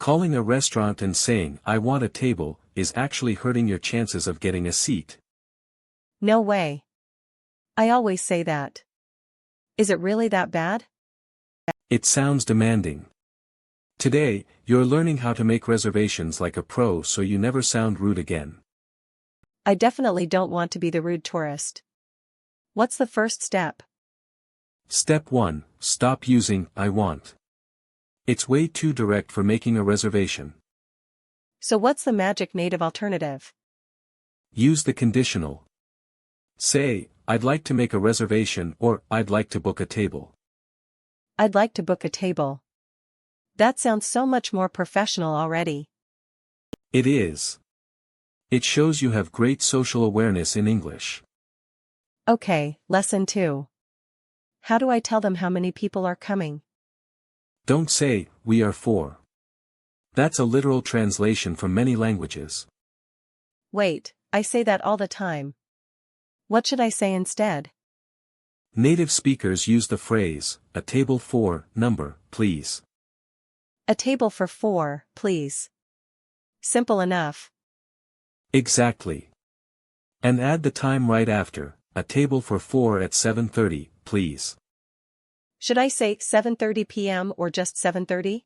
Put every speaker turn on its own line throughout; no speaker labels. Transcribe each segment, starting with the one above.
Calling a restaurant and saying, "I want a table," is actually hurting your chances of getting a seat.
No way. I always say that. Is it really that bad?
It sounds demanding. Today, you're learning how to make reservations like a pro so you never sound rude again.
I definitely don't want to be the rude tourist. What's the first step?
Step 1, stop using "I want." It's way too direct for making a reservation.
So what's the magic native alternative?
Use the conditional. Say, "I'd like to make a reservation," or "I'd like to book a table."
I'd like to book a table. That sounds so much more professional already.
It is. It shows you have great social awareness in English.
Okay, lesson 2. How do I tell them how many people are coming?
Don't say, "We are 4." That's a literal translation from many languages.
Wait, I say that all the time. What should I say instead?
Native speakers use the phrase, "A table for, number, please."
A table for 4, please. Simple enough.
Exactly. And add the time right after, "A table for 4 at 7:30, please."
Should I say 7:30 p.m. or just 7:30?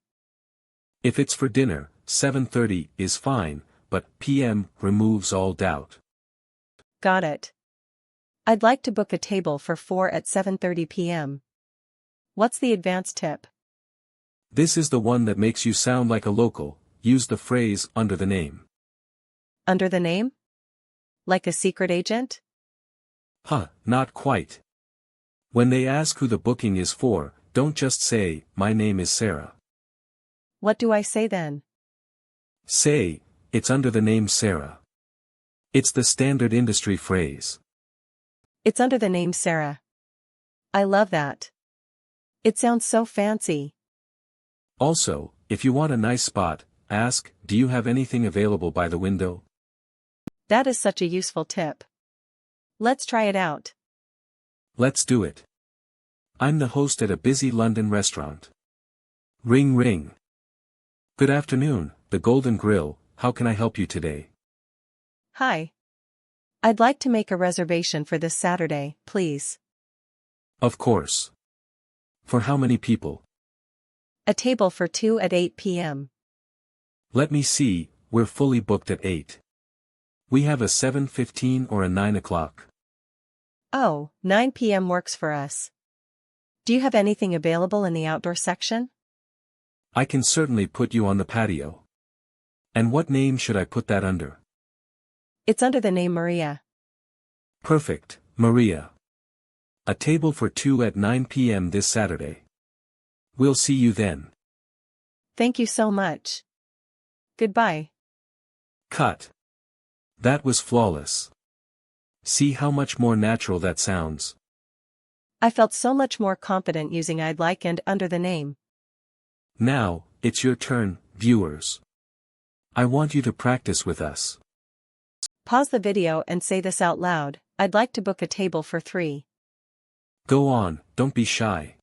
If it's for dinner, 7:30 is fine, but p.m. removes all doubt.
Got it. I'd like to book a table for 4 at 7:30 p.m. What's the advanced tip?
This is the one that makes you sound like a local. Use the phrase "under the name."
Under the name? Like a secret agent?
Not quite. When they ask who the booking is for, don't just say, "My name is Sarah."
What do I say then?
Say, "It's under the name Sarah." It's the standard industry phrase.
It's under the name Sarah. I love that. It sounds so fancy.
Also, if you want a nice spot, ask, "Do you have anything available by the window?"
That is such a useful tip. Let's try it out.
Let's do it. I'm the host at a busy London restaurant. Ring ring. Good afternoon, the Golden Grill, how can I help you today?
Hi. I'd like to make a reservation for this Saturday, please.
Of course. For how many people?
A table for 2 at 8 p.m.
Let me see, we're fully booked at 8. We have a 7:15 or a 9 o'clock.
Oh, 9 p.m. works for us. Do you have anything available in the outdoor section?
I can certainly put you on the patio. And what name should I put that under?
It's under the name Maria.
Perfect, Maria. A table for 2 at 9 p.m. this Saturday. We'll see you then.
Thank you so much. Goodbye.
Cut. That was flawless. See how much more natural that sounds.
I felt so much more confident using "I'd like" and "under the name."
Now, it's your turn, viewers. I want you to practice with us.
Pause the video and say this out loud. I'd like to book a table for 3.
Go on, don't be shy.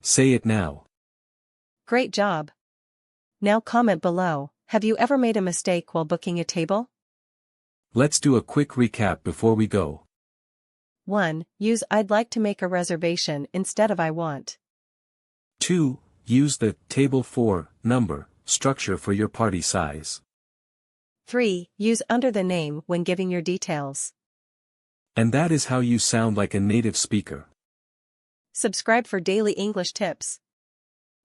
Say it now.
Great job. Now comment below, have you ever made a mistake while booking a table?
Let's do a quick recap before we go.
1. Use "I'd like to make a reservation" instead of "I want."
2. Use the "table for" number structure for your party size.
3. Use "under the name" when giving your details.
And that is how you sound like a native speaker.
Subscribe for daily English tips.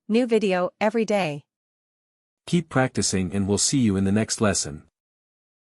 New video every day.
Keep practicing and we'll see you in the next lesson.